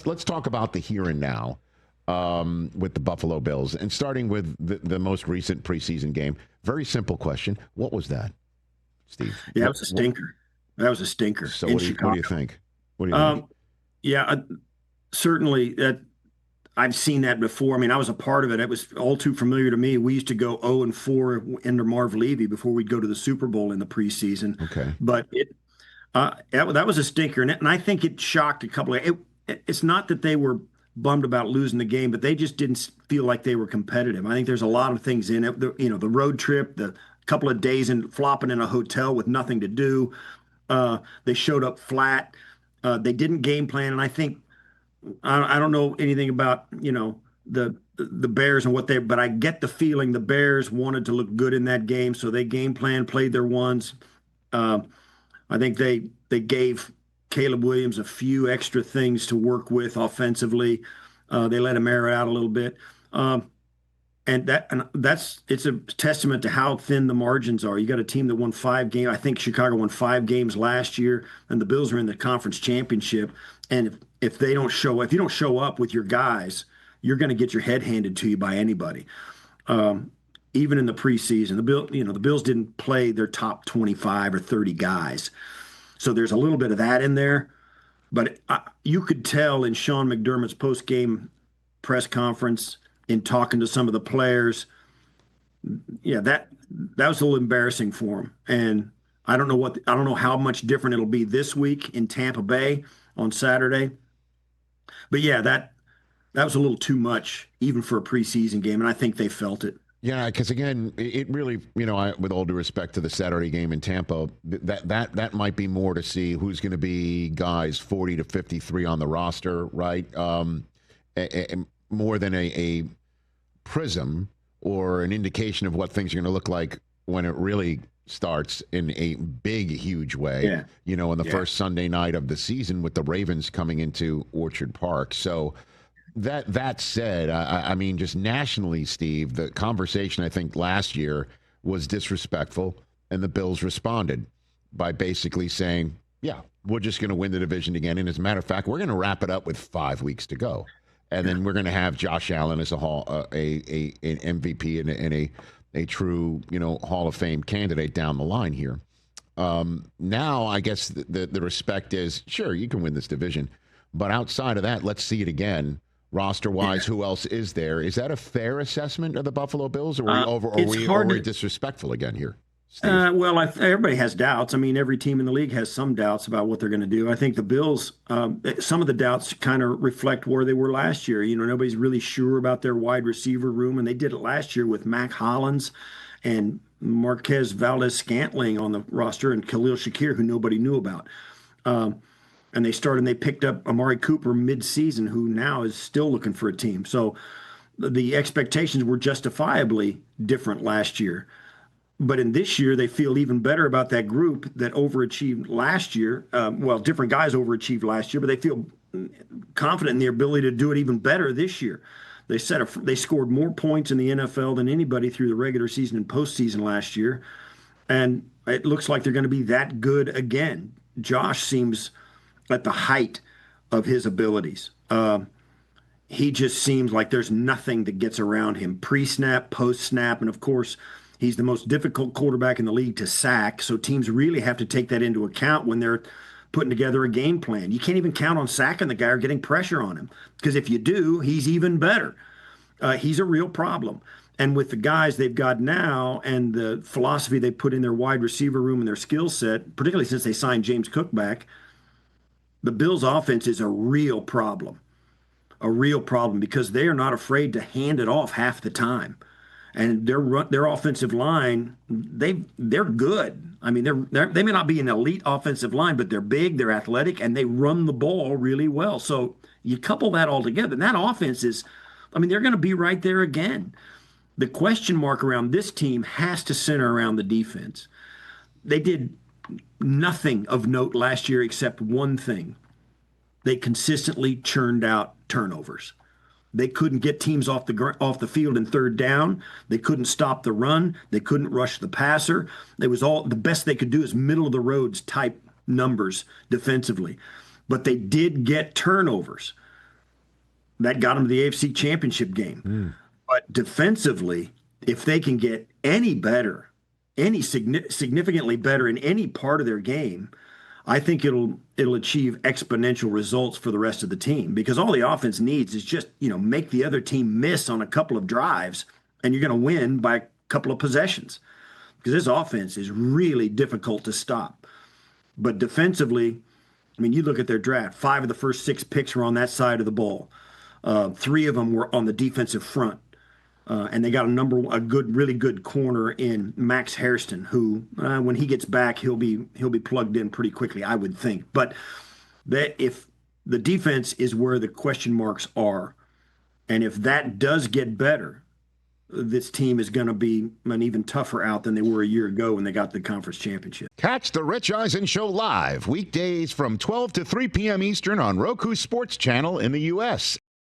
let's talk about the here and now with the Buffalo Bills, and starting with the most recent preseason game. Very simple question: what was that, Steve? Yeah, it was a stinker. That was a stinker. So in what do you Chicago. think? What do you think? Yeah, certainly that I've seen that before. I mean, I was a part of it. It was all too familiar to me. We used to go 0-4 under Marv Levy before we'd go to the Super Bowl in the preseason. Okay. But that was a stinker, and I think it shocked a couple of. It's not that they were bummed about losing the game, but they just didn't feel like they were competitive. I think there's a lot of things in it. The road trip, the couple of days in flopping in a hotel with nothing to do. They showed up flat. They didn't game plan, and I think I don't know anything about the Bears and what they, but I get the feeling the Bears wanted to look good in that game, so they game plan, played their ones. I think they gave Caleb Williams a few extra things to work with offensively. They let him air it out a little bit. And that's it's a testament to how thin the margins are. You got a team that won 5 games. I think Chicago won 5 games last year, and the Bills are in the conference championship. And if you don't show up with your guys, you're going to get your head handed to you by anybody. Even in the preseason, the Bills didn't play their top 25 or 30 guys, so there's a little bit of that in there. But you could tell in Sean McDermott's post-game press conference, in talking to some of the players, yeah, that was a little embarrassing for him. And I don't know how much different it'll be this week in Tampa Bay on Saturday. But yeah, that was a little too much even for a preseason game, and I think they felt it. Yeah, because again, it really, with all due respect to the Saturday game in Tampa, that might be more to see who's going to be guys 40 to 53 on the roster, right? More than a prism or an indication of what things are going to look like when it really starts in a big, huge way, in the first Sunday night of the season with the Ravens coming into Orchard Park. So that said, I mean, just nationally, Steve, the conversation I think last year was disrespectful, and the Bills responded by basically saying, yeah, we're just going to win the division again. And as a matter of fact, we're going to wrap it up with 5 weeks to go. And then we're going to have Josh Allen as an MVP and a true, Hall of Fame candidate down the line here. Now, I guess the respect is, sure, you can win this division. But outside of that, let's see it again. Roster-wise, who else is there? Is that a fair assessment of the Buffalo Bills, or are we disrespectful again here? Well, everybody has doubts. I mean, every team in the league has some doubts about what they're going to do. I think the Bills, some of the doubts kind of reflect where they were last year. Nobody's really sure about their wide receiver room, and they did it last year with Mac Hollins and Marquez Valdez-Scantling on the roster, and Khalil Shakir, who nobody knew about. And they picked up Amari Cooper mid-season, who now is still looking for a team. So the expectations were justifiably different last year. But in this year, they feel even better about that group that overachieved last year. Different guys overachieved last year, but they feel confident in their ability to do it even better this year. They scored more points in the NFL than anybody through the regular season and postseason last year. And it looks like they're going to be that good again. Josh seems at the height of his abilities. He just seems like there's nothing that gets around him, pre-snap, post-snap, and of course, he's the most difficult quarterback in the league to sack, so teams really have to take that into account when they're putting together a game plan. You can't even count on sacking the guy or getting pressure on him, because if you do, he's even better. He's a real problem. And with the guys they've got now and the philosophy they put in their wide receiver room and their skill set, particularly since they signed James Cook back, the Bills' offense is a real problem because they are not afraid to hand it off half the time. And their offensive line, they're good. I mean, they may not be an elite offensive line, but they're big, they're athletic, and they run the ball really well. So you couple that all together, and that offense they're going to be right there again. The question mark around this team has to center around the defense. They did nothing of note last year except one thing. They consistently churned out turnovers. They couldn't get teams off the field in third down. They couldn't stop the run. They couldn't rush the passer. It was all the best they could do is middle of the roads type numbers defensively. But they did get turnovers. that got them to the AFC Championship game. But defensively, if they can get any better, significantly better in any part of their game, I think it'll achieve exponential results for the rest of the team, because all the offense needs is just, make the other team miss on a couple of drives, and you're going to win by a couple of possessions, because this offense is really difficult to stop. But defensively, I mean, you look at their draft, 5 of the first 6 picks were on that side of the ball. 3 of them were on the defensive front. And they got a really good corner in Max Hairston, who, when he gets back, he'll be plugged in pretty quickly, I would think. But if the defense is where the question marks are, and if that does get better, this team is going to be an even tougher out than they were a year ago when they got the conference championship. Catch the Rich Eisen Show live weekdays from 12 to 3 p.m. Eastern on Roku Sports Channel in the U.S.